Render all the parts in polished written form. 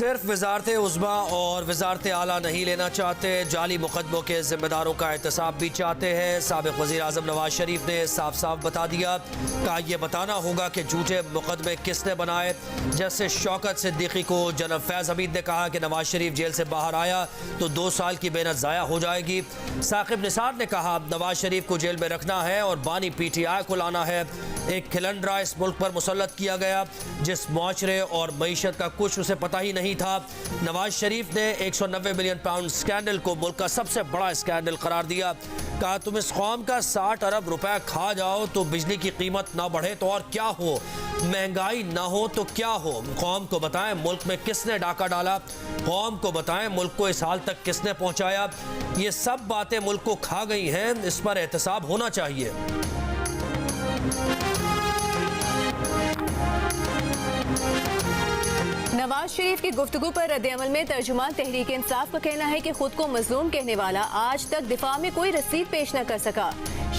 सिर्फ वजारत उज़्मा और वजारत आला नहीं लेना चाहते, जाली मुकदमों के जिम्मेदारों का एहतसाब भी चाहते हैं। साबिक़ वज़ीर आज़म नवाज शरीफ ने साफ साफ बता दिया, कहा यह बताना होगा कि झूठे मुकदमे किसने बनाए। जैसे शौकत सिद्दीकी को जनरल फैज़ हमीद ने कहा कि नवाज शरीफ जेल से बाहर आया तो 2 साल की मेहनत ज़ाया हो जाएगी। साकिब निसार ने कहा नवाज शरीफ को जेल में रखना है और बानी PTI को लाना है। एक खिलंडरा इस मुल्क पर मुसल्लत किया गया जिस मुआशरे और मईशत का कुछ उसे पता ही नहीं था। नवाज शरीफ ने 190 मिलियन पाउंड स्कैंडल को मुल्क का सबसे बड़ा स्कैंडल करार दिया। कहा तुम इस कौम का 60 अरब रुपए खा जाओ तो बिजली की कीमत ना बढ़े तो और क्या हो, महंगाई ना हो तो क्या हो। कौम को बताएं मुल्क में किसने डाका डाला, कौम को बताएं मुल्क को इस हाल तक किसने पहुंचाया। ये सब बातें मुल्क को खा गई हैं, इस पर एहतसाब होना चाहिए। नवाज शरीफ की गुफ्तगू पर रद्द-ए-अमल में तर्जुमान तहरीक इंसाफ का कहना है कि खुद को मजलूम कहने वाला आज तक दिफा में कोई रसीद पेश न कर सका।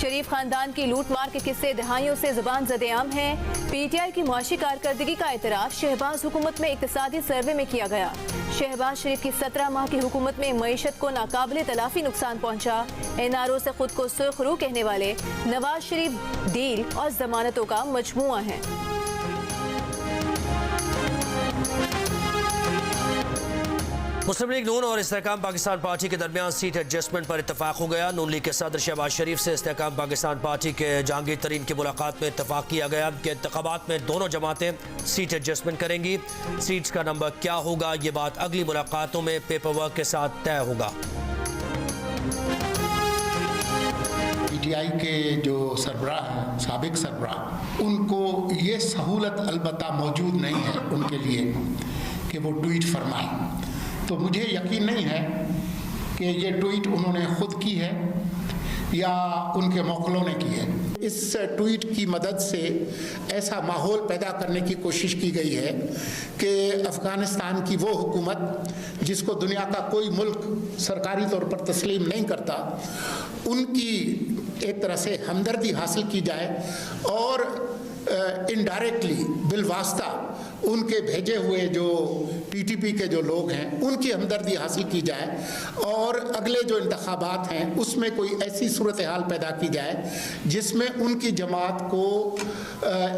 शरीफ खानदान की लूट मार के किस्से दहाइयों से जुबान ज़द-ए-आम हैं। PTI की मुआशी कारकर्दगी का एतराफ़ शहबाज हुकूमत में इक्तिसादी सर्वे में किया गया। शहबाज शरीफ की 17 माह की हुकूमत में मईशत को नाकाबिले तलाफी नुकसान पहुंचा। NRO से खुद को सुर्खरू कहने वाले नवाज शरीफ डील और जमानतों का मजमुआ है। मुस्लिम लीग नून और इस्तेहकाम पाकिस्तान पार्टी के दरमियान सीट एडजस्टमेंट पर इत्तफाक हो गया। नून लीग के सदर शहबाज शरीफ से इस्तेहकाम पाकिस्तान पार्टी के जहांगीर तरीन की मुलाकात में इत्तफाक किया गया कि इंतखाबात में दोनों जमातें सीट एडजस्टमेंट करेंगी। सीट्स का नंबर क्या होगा ये बात अगली मुलाकातों में पेपर वर्क के साथ तय होगा। PTI के जो सरबराह हैं, साबिक सरबराह, उनको ये सहूलत अलबत्ता मौजूद नहीं है उनके लिए कि वो ट्वीट फरमाएं। तो मुझे यकीन नहीं है कि ये ट्वीट उन्होंने खुद की है या उनके मौकलों ने की है। इस ट्वीट की मदद से ऐसा माहौल पैदा करने की कोशिश की गई है कि अफ़गानिस्तान की वो हुकूमत जिसको दुनिया का कोई मुल्क सरकारी तौर पर तस्लीम नहीं करता, उनकी एक तरह से हमदर्दी हासिल की जाए और इनडायरेक्टली बिलवास्ता उनके भेजे हुए जो PTP के जो लोग हैं उनकी हमदर्दी हासिल की जाए और अगले जो इंतखाबात हैं उसमें कोई ऐसी सूरत हाल पैदा की जाए जिसमें उनकी जमात को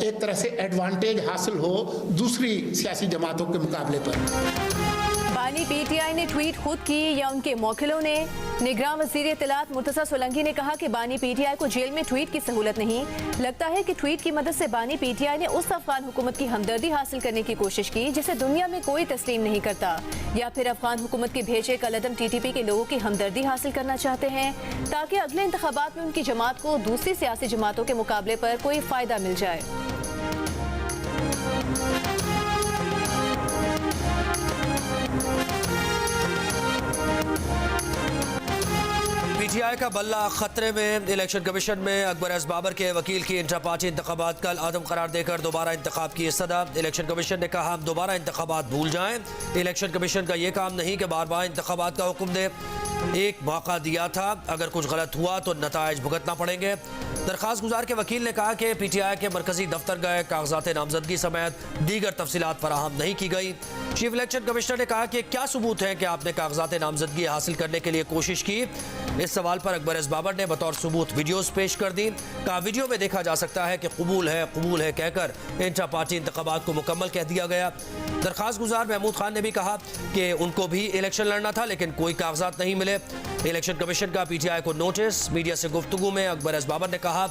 एक तरह से एडवांटेज हासिल हो दूसरी सियासी जमातों के मुकाबले पर। बानी PTI ने ट्वीट खुद की या उनके मौकिलों ने? निगरान वज़ीर इत्तलात मुर्तज़ा सोलंकी ने कहा कि बानी PTI को जेल में ट्वीट की सहूलत नहीं। लगता है कि ट्वीट की मदद से बानी PTI ने उस अफगान हुकूमत की हमदर्दी हासिल करने की कोशिश की जिसे दुनिया में कोई तस्लीम नहीं करता, या फिर अफगान हुकूमत के भेजे कलदम TTP के लोगों की हमदर्दी हासिल करना चाहते हैं ताकि अगले इंतखाबात में उनकी जमात को दूसरी सियासी जमातों के मुकाबले पर कोई फ़ायदा मिल जाए। PTI का बल्ला खतरे में। इलेक्शन कमीशन में अकबर एस बाबर के वकील की इंट्रा पार्टी इंतखाबात कल आदम करार देकर दोबारा इंतखाब की सदा। इलेक्शन कमीशन ने कहा हम दोबारा इंतखाबात भूल जाएं। इलेक्शन कमीशन का ये काम नहीं कि बार बार इंतखाबात का हुक्म दे। एक मौका दिया था, अगर कुछ गलत हुआ तो नताइज भुगतना पड़ेंगे। दरख्वास्त गुजार के वकील ने कहा कि PTI के मरकजी दफ्तर गए, कागजात नामजदगी समेत दीगर तफसीलात फराहम नहीं की गई। चीफ इलेक्शन कमिश्नर ने कहा कि क्या सबूत है कि आपने कागजात नामजदगी हासिल करने के लिए कोशिश की। इस सवाल पर अकबर एस बाबर ने बतौर सबूत वीडियोस पेश कर दी। कहा वीडियो में देखा जा सकता है कि कबूल है कहकर इंट्रा पार्टी इंतखाबात को मुकम्मल कह दिया गया। दरख्वास्त गुजार महमूद खान ने भी कहा कि उनको भी इलेक्शन लड़ना था लेकिन कोई कागजात नहीं मिले। इलेक्शन कमीशन का PTI को नोटिस। मीडिया से गुफ्तगू में अकबर एस बाबर ने कहा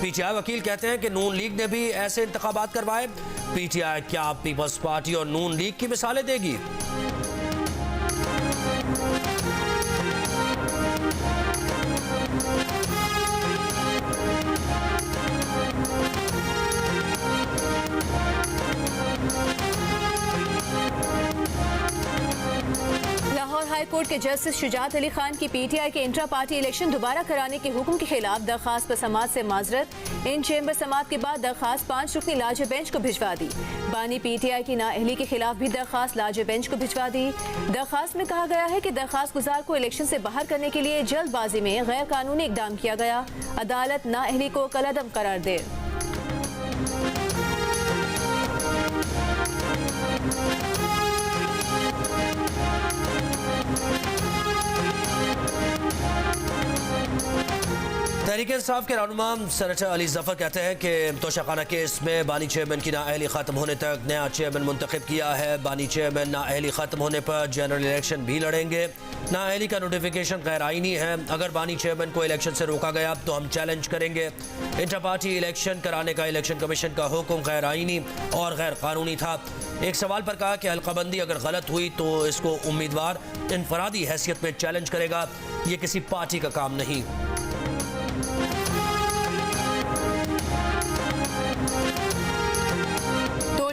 PTI वकील कहते हैं कि नून लीग ने भी ऐसे इंतखाबात करवाए। PTI क्या पीपल्स पार्टी और नून लीग की मिसालें देगी? हाई कोर्ट के जस्टिस शुजात अली खान की PTI के इंट्रा पार्टी इलेक्शन दोबारा कराने के हुक्म के खिलाफ दरखास्त पर समात से माजरत। इन चेंबर समात के बाद दरखास्त 5 रुकनी लाजे बेंच को भिजवा दी। बानी PTI की नाअहली के खिलाफ भी दरखास्त लाजे बेंच को भिजवा दी। दरखास्त में कहा गया है कि दरखास्त गुजार को इलेक्शन से बाहर करने के लिए जल्दबाजी में गैर कानूनी इकदाम किया गया। अदालत नाअहली को कलअदम करार दे। तहरीक इंसाफ के रहनुमा सेनेटर अली जफर कहते हैं कि तोशाखाना केस में बानी चेयरमैन की नाअहली खत्म होने तक नया चेयरमैन मुंतखब किया है। बानी चेयरमैन नाअहली खत्म होने पर जनरल इलेक्शन भी लड़ेंगे। नाअहली का नोटिफिकेशन गैर आईनी है। अगर बानी चेयरमैन को इलेक्शन से रोका गया तो हम चैलेंज करेंगे। इंटर पार्टी इलेक्शन कराने का इलेक्शन कमीशन का हुक्म गैर आईनी और गैर कानूनी था। एक सवाल पर कहा कि हल्काबंदी अगर गलत हुई तो इसको उम्मीदवार इनफरादी हैसियत में चैलेंज करेगा, ये किसी पार्टी का काम नहीं।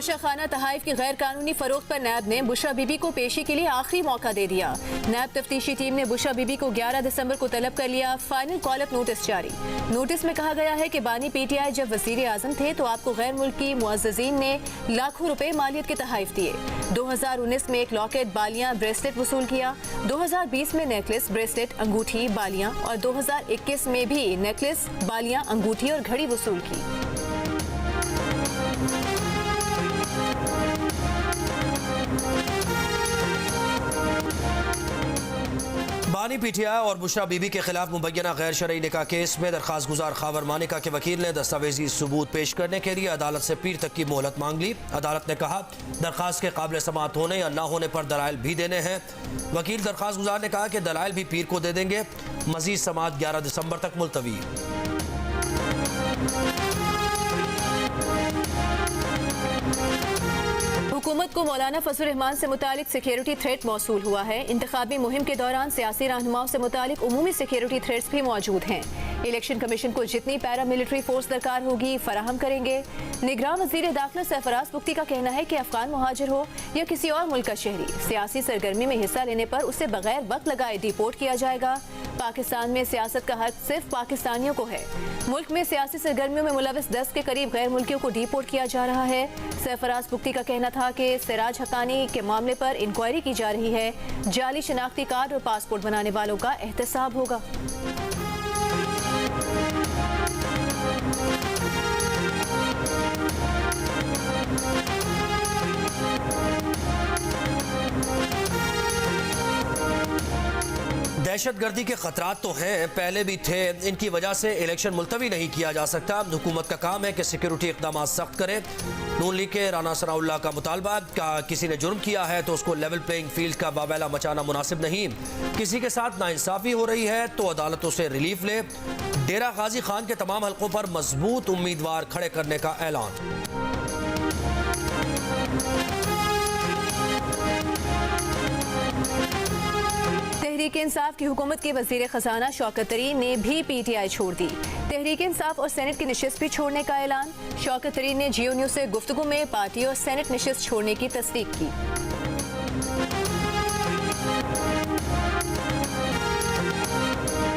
तोशाखाना तहाइफ की गैर कानूनी फरोख्त पर नैब ने बुशरा बीबी को पेशी के लिए आखिरी मौका दे दिया। नैब तफ्तीशी टीम ने बुशरा बीबी को 11 दिसंबर को तलब कर लिया। फाइनल कॉल अप नोटिस जारी। नोटिस में कहा गया है कि बानी PTI जब वजीर आजम थे तो आपको गैर मुल्की मुअज़्ज़िज़ीन ने लाखों रुपए मालियत के तहाइफ दिए। 2019 में एक लॉकेट, बालियां, ब्रेसलेट वसूल किया। 2020 में नेकलेस, ब्रेसलेट, अंगूठी, बालियां और 2021 में भी नेकलेस, बालियां, अंगूठी और घड़ी वसूल की। बानी PTI और बुशरा बीबी के खिलाफ मुबैना गैर शरई निकाह केस में दरखास्त गुजार खावर मानिका के वकील ने दस्तावेजी सबूत पेश करने के लिए अदालत से पीर तक की मोहलत मांग ली। अदालत ने कहा दरखास्त के काबिल समाअत होने या न होने पर दलाइल भी देने हैं। वकील दरखास्त गुजार ने कहा कि दलाइल भी पीर को दे देंगे। मजीद समाअत 11 दिसंबर तक मुलतवी। हुकूमत को मौलाना फजल रहमान से मुतालिक सिक्योरिटी थ्रेट मौसूल हुआ है। इंतखाबी मुहिम के दौरान सियासी रहनुमाओं से मुतालिक उमूमी सिक्योरिटी थ्रेट्स भी मौजूद हैं। इलेक्शन कमीशन को जितनी पैरा मिलिट्री फोर्स दरकार होगी फराहम करेंगे। निगरान वजीर दाखिला सरफराज पुख्ती का कहना है कि अफगान मुहाजिर हो या किसी और मुल्क का शहरी सियासी सरगर्मी में हिस्सा लेने पर उसे बगैर वक्त लगाए डिपोर्ट किया जाएगा। पाकिस्तान में सियासत का हक सिर्फ पाकिस्तानियों को है। मुल्क में सियासी सरगर्मियों में मुलविस 10 के करीब गैर मुल्कियों को डिपोर्ट किया जा रहा है। सरफराज पुख्ती का कहना था कि सिराज हकानी के मामले पर इंक्वायरी की जा रही है। जाली शनाख्ती कार्ड और पासपोर्ट बनाने वालों का एहतसाब होगा। दहशतगर्दी के खतरात तो हैं, पहले भी थे। इनकी वजह से इलेक्शन मुलतवी नहीं किया जा सकता। हुकूमत का काम है कि सिक्योरिटी इक़दाम सख्त करे। नून लीग के राना सनाउल्लाह का मुतालबा का किसी ने जुर्म किया है तो उसको लेवल प्लेइंग फील्ड का वावेला मचाना मुनासिब नहीं। किसी के साथ नाइंसाफ़ी हो रही है तो अदालतों से रिलीफ ले। डेरा गाजी खान के तमाम हलकों पर मजबूत उम्मीदवार खड़े करने का ऐलान। तहरीक इंसाफ की हुकूमत के वजीर खजाना शौकत तरीन ने भी PTI छोड़ दी। तहरीक इंसाफ और सेनेट की नशिस्त भी छोड़ने का ऐलान। शौकत तरीन ने जियो न्यूज़ से गुफ्तगू में पार्टी और सेनेट नशिस्त छोड़ने की तस्दीक की।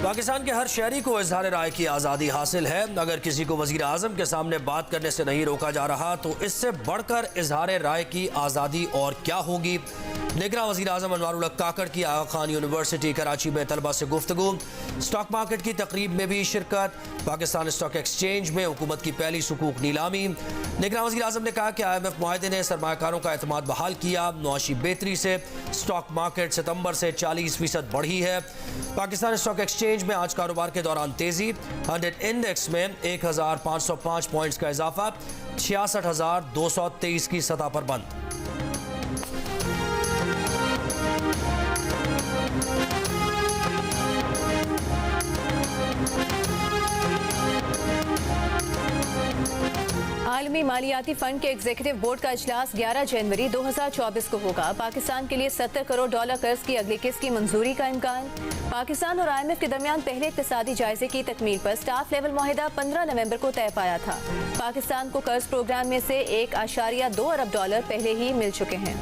पाकिस्तान के हर शहरी को इजहार राय की आज़ादी हासिल है। अगर किसी को वज़ीर आज़म के सामने बात करने से नहीं रोका जा रहा तो इससे बढ़कर इजहार राय की आज़ादी और क्या होगी। निगरान वज़ीर आज़म अनवारुल हक काकड़ की आगा खान यूनिवर्सिटी कराची में तलबा से गुफ्तगू। स्टॉक मार्केट की तकरीब में भी शिरकत। पाकिस्तान स्टॉक एक्सचेंज में हुकूमत की पहली सुकूक नीलामी। निगरान वज़ीर आज़म ने कहा कि IMF मुआहदे ने सरमायाकारों का एतमाद बहाल किया। मुआशी बेहतरी से स्टॉक मार्केट सितंबर से 40% बढ़ी है। पाकिस्तान स्टॉक एक्सचेंज में आज कारोबार के दौरान तेजी। 100 इंडेक्स में 1505 पॉइंट्स का इजाफा। 66,223 की सतह पर बंद। आलमी मालियाती फंड के एग्जीक्यूटिव बोर्ड का इजलास 11 जनवरी 2024 को होगा। पाकिस्तान के लिए $70 करोड़ कर्ज की अगली किस्त की मंजूरी का इम्कान। पाकिस्तान और IMF के दरमियान पहले इक्तिसादी जायजे की तकमील पर स्टाफ लेवल मुआहिदा 15 नवंबर को तय पाया था। पाकिस्तान को कर्ज प्रोग्राम में से $1.2 अरब पहले ही मिल चुके हैं।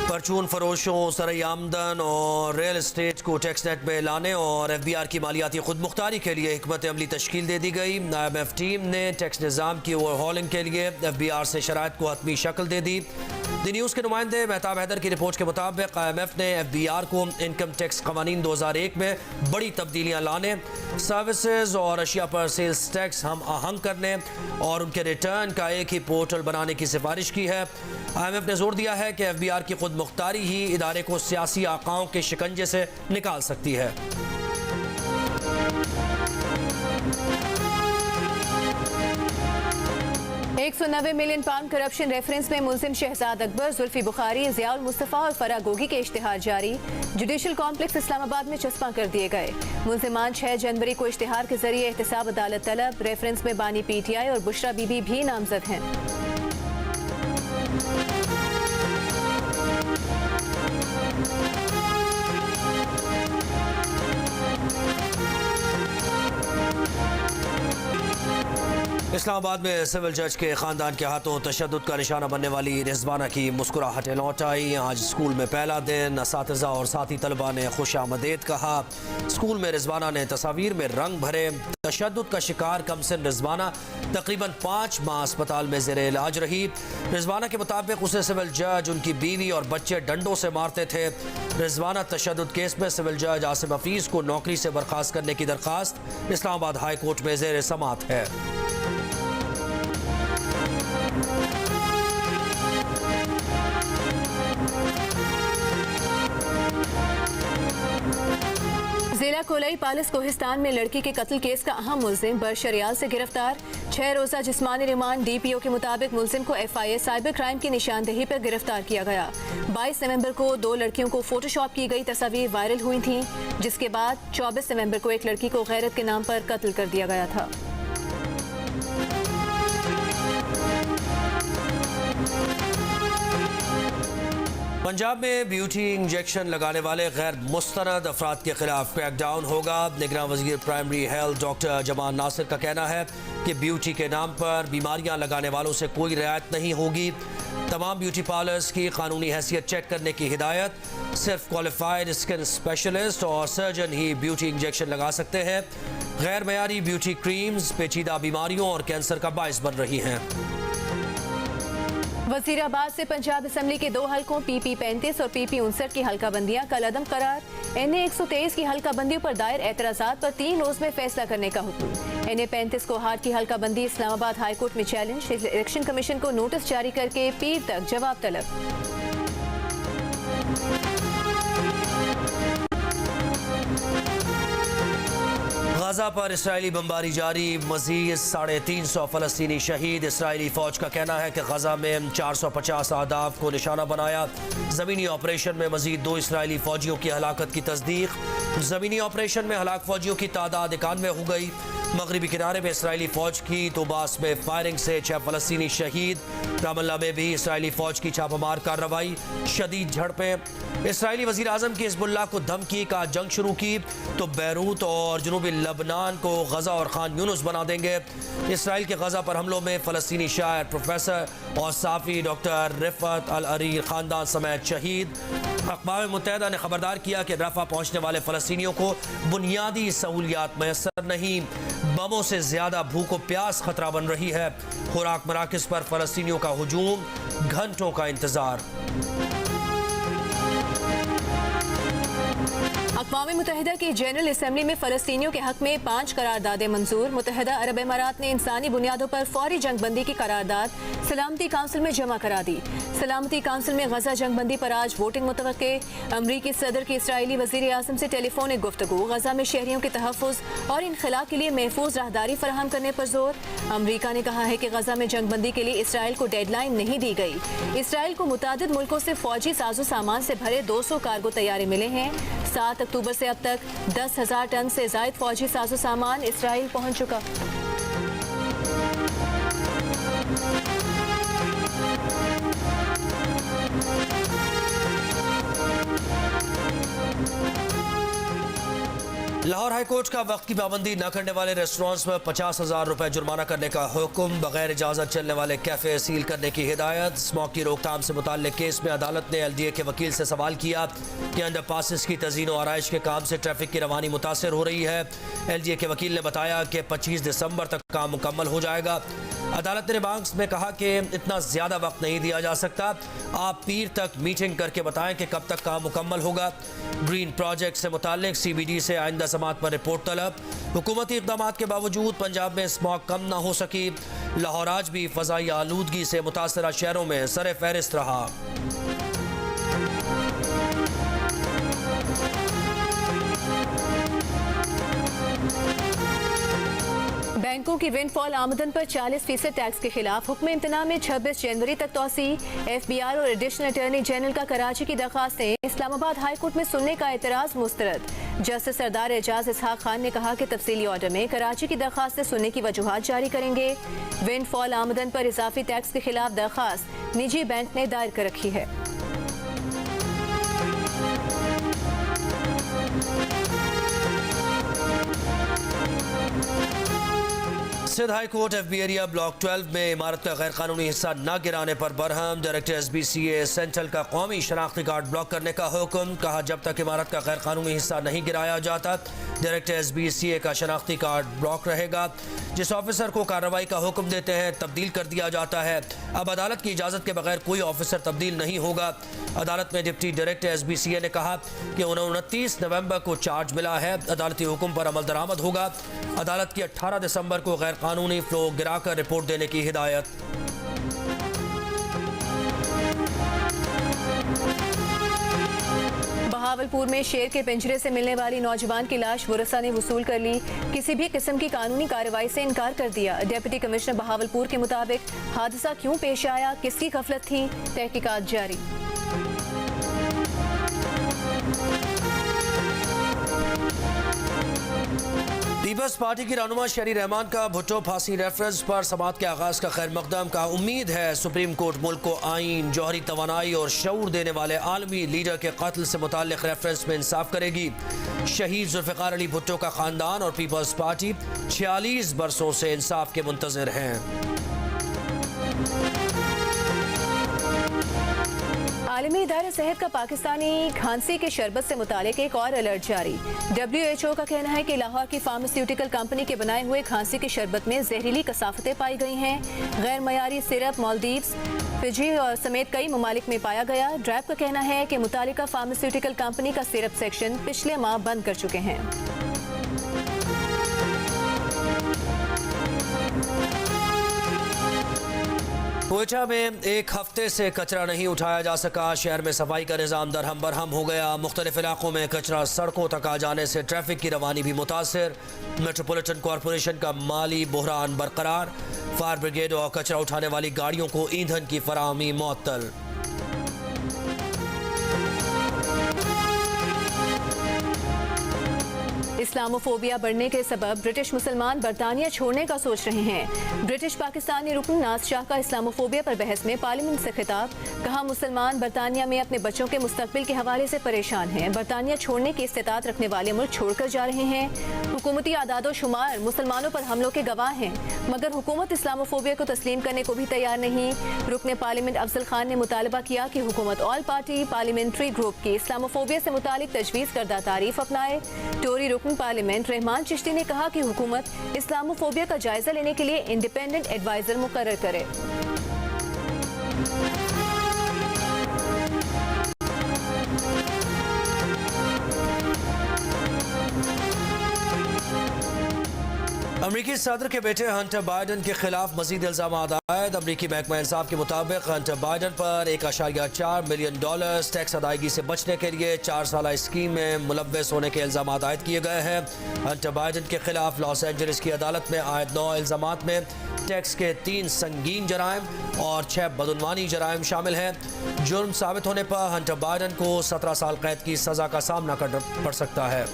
परचून फरोशों, सरई आमदन और रियल एस्टेट को टैक्स नेट में लाने और FBR की मालियाती खुद मुख्तारी के लिए हिकमत अमली तश्कील दे दी गई। IMF टीम ने टैक्स निज़ाम की ओवरहॉलिंग के लिए FBR से शराइत को हतमी शक्ल दे दी। द न्यूज़ के नुमाइंदे मेहताब हैदर की रिपोर्ट के मुताबिक IMF ने FBR को इनकम टैक्स कवानीन 2001 में बड़ी तब्दीलियाँ लाने, सर्विसेज और अशिया पर सेल्स टैक्स हम आहंग करने और उनके रिटर्न का एक ही पोर्टल बनाने की सिफारिश की है। IMF ने जोर दिया है कि FBR की खुद मुख्तारी ही इदारे को सियासी आकाओं के शिकंजे से निकाल सकती है। 190 मिलियन पाउंड करप्शन रेफरेंस में मुलजिम शहजाद अकबर, जुल्फी बुखारी, जियाउल मुस्तफ़ा और फराह गोगी के इश्तिहार जारी। जुडिशल कॉम्प्लेक्स इस्लामाबाद में चस्पा कर दिए गए। मुलजिमान 6 जनवरी को इश्तिहार के जरिए एहतसाब अदालत तलब। रेफरेंस में बानी PTI और बुशरा बीबी भी नामजद हैं। इस्लामाबाद में सिविल जज के खानदान के हाथों तशद्दुद का निशाना बनने वाली रिजवाना की मुस्कुराहटें लौट आई। आज स्कूल में पहला दिन, असातिज़ा और साथी तलबा ने खुश आमदेद कहा। स्कूल में रिजवाना ने तस्वीर में रंग भरे। तशद्दुद का शिकार कमसिन रिजवाना तकरीबन 5 माह अस्पताल में ज़ेरे इलाज रही। रिजवाना के मुताबिक उसे सिविल जज, उनकी बीवी और बच्चे डंडों से मारते थे। रिजवाना तशद्दुद केस में सिविल जज आसिम हफीज़ को नौकरी से बर्खास्त करने की दरख्वास्त इस्लामाबाद हाई कोर्ट में ज़ेरे समाअत है। जिला कोलाई पालिस कोहिस्तान में लड़की के कत्ल केस का अहम मुलजिम बरशरियाल से गिरफ्तार। 6 रोजा जिस्मानी रिमांड। DPO के मुताबिक मुलजिम को FIA साइबर क्राइम की निशानदेही पर गिरफ्तार किया गया। 22 नवंबर को 2 लड़कियों को फोटोशॉप की गई तस्वीर वायरल हुई थी, जिसके बाद 24 नवंबर को एक लड़की को गैरत के नाम पर कत्ल कर दिया गया था। पंजाब में ब्यूटी इंजेक्शन लगाने वाले गैर मुस्तनद अफराद के खिलाफ क्रैकडाउन होगा। निगरान वजीर primary health doctor Zaman Nasir का कहना है कि ब्यूटी के नाम पर बीमारियां लगाने वालों से कोई रियायत नहीं होगी। तमाम ब्यूटी पार्लर्स की कानूनी हैसियत चेक करने की हिदायत। सिर्फ क्वालिफाइड स्किन स्पेशलिस्ट और सर्जन ही ब्यूटी इंजेक्शन लगा सकते हैं। गैर मयारी ब्यूटी क्रीम्स पेचीदा बीमारियों और कैंसर का बायस बन रही हैं। वजीराबाद से पंजाब असम्बली के 2 हलकों PP 35 और PP 59 की हल्का बंदियां कल अदम करार। NA 123 की हल्का बंदियों पर दायर एतराजात पर 3 रोज में फैसला करने का हुक्म। NA 35 को हार की हल्का बंदी इस्लामाबाद हाई कोर्ट में चैलेंज। इलेक्शन कमीशन को नोटिस जारी करके पीर तक जवाब तलब। गाजा पर इसराइली बमबारी जारी। मजीद 350 फलस्तीनी शहीद। इसराइली फौज का कहना है कि गाजा में 450 अहदाफ को निशाना बनाया। जमीनी ऑपरेशन में मजीद 2 इसराइली फौजियों की हलाकत की तस्दीक। जमीनी ऑपरेशन में हलाक फौजियों की तादाद 91 हो गई। मगरबी किनारे में इसराइली फौज की तोबास में फायरिंग से 6 फलस्तीनी शहीद। रामल्ला में भी इसराइली फौज की छापामार कार्रवाई, शदीद झड़पें। इसराइली वजीर आजम की हिजबुल्लाह को धमकी का जंग शुरू की तो बैरूत और जनूबी लबनान को गजा और खान यूनुस बना देंगे। इसराइल के गजा पर हमलों में फलस्तीनी शायर, प्रोफेसर और साफी डॉक्टर रिफत अल अरीर खानदान समेत शहीद। अक़वाम मुत्तहिदा ने खबरदार किया कि रफ़ा पहुँचने वाले फलस्तीनियों को बुनियादी सहूलियात मैसर नहीं। बमों से ज्यादा भूख और प्यास खतरा बन रही है। खुराक मराकज़ पर फलस्तीनियों का हुजूम, घंटों का इंतजार। अक़वाम मुत्तहिदा की जनरल असम्बली में फ़लस्तीनियों के हक़ में 5 करारदादें मंजूर। मुत्तहिदा अरब अमारात ने इंसानी बुनियादों पर फौरी जंगबंदी की करारदाद सलामती काउंसिल में जमा करा दी। सलामती काउंसिल में गजा जंगबंदी पर आज वोटिंग मुतवक्के। अमरीकी सदर की इसराइली वज़ीर आज़म से टेलीफोनिक गुफ्तगू। गजा में शहरियों के तहफ़्फ़ुज़ और इनखला के लिए महफूज राहदारी फराहम करने पर जोर। अमरीका ने कहा है कि गजा में जंगबंदी के लिए इसराइल को डेडलाइन नहीं दी गई। इसराइल को मुतादिद मुल्कों से फौजी साजो सामान से भरे 200 कार्गो तैयारे मिले हैं। 7 अक्टूबर से अब तक 10,000 टन से जायद फौजी साजो सामान इसराइल पहुंच चुका। लाहौर हाईकोर्ट का वक्त की पाबंदी न करने वाले रेस्टोरेंट्स में 50,000 रुपए जुर्माना करने का हुक्म। बगैर इजाजत चलने वाले कैफे सील करने की हिदायत। स्मोक की रोकथाम से मुताल्लिक केस में अदालत ने LDA के वकील से सवाल किया कि अंडर पासिस की तज़ीन और आराइश के काम से ट्रैफिक की रवानी मुतासर हो रही है। LDA के वकील ने बताया कि 25 दिसंबर तक काम मुकम्मल हो जाएगा। अदालत ने बांग्स में कहा कि इतना ज़्यादा वक्त नहीं दिया जा सकता, आप पीर तक मीटिंग करके बताएं कि कब तक काम मुकम्मल होगा। ग्रीन प्रोजेक्ट से मुताल्लिक CBD से आइंदा समात पर रिपोर्ट तलब। हुकूमती इक़दाम के बावजूद पंजाब में स्मॉग कम ना हो सकी। लाहौर आज भी फ़ज़ाई आलूदगी से मुतासरा शहरों में सर फहरिस्त रहा। बैंकों की विंडफॉल आमदन पर 40% टैक्स के खिलाफ हुक्म इम्तना में 26 जनवरी तक तोसी। FBI और एडिशनल अटॉर्नी जनरल का कराची की दरखास्तें इस्लामाबाद हाई कोर्ट में सुनने का एतराज़ मुस्तरद। जस्टिस सरदार एजाज इसहाक खान ने कहा कि तफसीली ऑर्डर में कराची की दरखास्तें सुनने की वजूहात जारी करेंगे। विंडफॉल आमदन पर इजाफी टैक्स के खिलाफ दरखास्त निजी बैंक ने दायर कर रखी है। Sindh high court FB area block 12 में इमारत का गैर कानूनी हिस्सा न गिराने पर बरहम। डायरेक्टर SBCA सेंट्रल का कौमी शनाख्ती कार्ड ब्लॉक करने का हुक्म। कहा जब तक इमारत का गैर कानूनी हिस्सा नहीं गिराया जाता डायरेक्टर SBCA का शनाख्ती कार्ड ब्लॉक रहेगा। जिस ऑफिसर को कार्रवाई का हुक्म देते हैं तब्दील कर दिया जाता है। अब अदालत की इजाज़त के बगैर कोई ऑफिसर तब्दील नहीं होगा। अदालत में डिप्टी डायरेक्टर SBCA ने कहा कि 29 नवंबर को चार्ज मिला है, अदालती हुक्म पर अमल दरामद होगा। अदालत की 18 दिसंबर को गैर कानूनी फ्लो गिराकर रिपोर्ट देने की हिदायत। बहावलपुर में शेर के पिंजरे से मिलने वाली नौजवान की लाश वरसा ने वसूल कर ली। किसी भी किस्म की कानूनी कार्रवाई से इनकार कर दिया। डिप्टी कमिश्नर बहावलपुर के मुताबिक हादसा क्यों पेश आया, किसकी गफलत थी, तहकीकात जारी। पीपल्स पार्टी की रहनुमा शहरी रहमान का भुट्टो फांसी रेफरेंस पर समात के आगाज का खैर मकदम। का उम्मीद है सुप्रीम कोर्ट मुल्क को आइन, जौहरी तवानाई और शऊर देने वाले आलमी लीडर के कत्ल से मुताल्लिक रेफरेंस में इंसाफ करेगी। शहीद जुल्फ़िकार अली भुट्टो का खानदान और पीपल्स पार्टी 46 बरसों से इंसाफ के मुंतज़िर हैं। आलमी इदारा सेहत का पाकिस्तानी खांसी के शरबत से मुतालिक एक और अलर्ट जारी। WHO का कहना है कि लाहौर की फार्मास्यूटिकल कंपनी के बनाए हुए खांसी के शरबत में जहरीली कसाफतें पाई गई हैं। गैर मयारी सिरप मालदीव्स, फिजी और समेत कई ममालिक में पाया गया। ड्रैब का कहना है कि मुतालिका फार्मास्यूटिकल कंपनी का सिरप सेक्शन पिछले माह बंद कर चुके हैं। कोयटा में एक हफ्ते से कचरा नहीं उठाया जा सका। शहर में सफाई का निज़ाम दरहम बरहम हो गया। मुख्तलिफ इलाकों में कचरा सड़कों तक आ जाने से ट्रैफिक की रवानी भी मुतासर। मेट्रोपॉलिटन कॉरपोरेशन का माली बहरान बरकरार। फायर ब्रिगेड और कचरा उठाने वाली गाड़ियों को ईंधन की फराहमी मुअत्तल। इस्लामोफोबिया बढ़ने के सबब ब्रिटिश मुसलमान बरतानिया छोड़ने का सोच रहे हैं। ब्रिटिश पाकिस्तानी रुकन नाज शाह का इस्लामोफोबिया पर बहस में पार्लियामेंट से खिताब। कहा मुसलमान बरतानिया में अपने बच्चों के मुस्तकबिल के हवाले से परेशान हैं। बरतानिया छोड़ने की इस्तेताअत रखने वाले मुल्क छोड़कर जा रहे हैं। हुकूमती आदादो शुमार मुसलमानों पर हमलों के गवाह हैं, मगर हुकूमत इस्लामोफोबिया को तस्लीम करने को भी तैयार नहीं। रुकन पार्लियामेंट अफजल खान ने मुतालबा किया कि हुकूमत ऑल पार्टी पार्लियामेंट्री ग्रुप की इस्लामोफोबिया से मुतालिक तजवीज़ करदा तारीफ अपनाए। टोरी रुकन पार्लियामेंट रहमान चिश्ती ने कहा कि हुकूमत इस्लामोफोबिया का जायजा लेने के लिए इंडिपेंडेंट एडवाइजर मुकर्रर करे। अमरीकी सदर के बेटे हंटर बाइडन के खिलाफ मजीद इल्जाम आयद। अमरीकी महकमा इंसाफ के मुताबिक हंटर बाइडन पर $1.4 मिलियन टैक्स अदायगी से बचने के लिए 4 साला स्कीम में मुलव्वस होने के इल्जाम आयद किए गए हैं। हंटर बाइडन के खिलाफ लॉस एंजलिस की अदालत में आयद 9 इल्जामात में टैक्स के 3 संगीन जराइम और 6 बदउनवानी जराइम शामिल हैं। जुर्म साबित होने पर हंटर बाइडन को 17 साल कैद की सजा का सामना करना पड़ सकता है।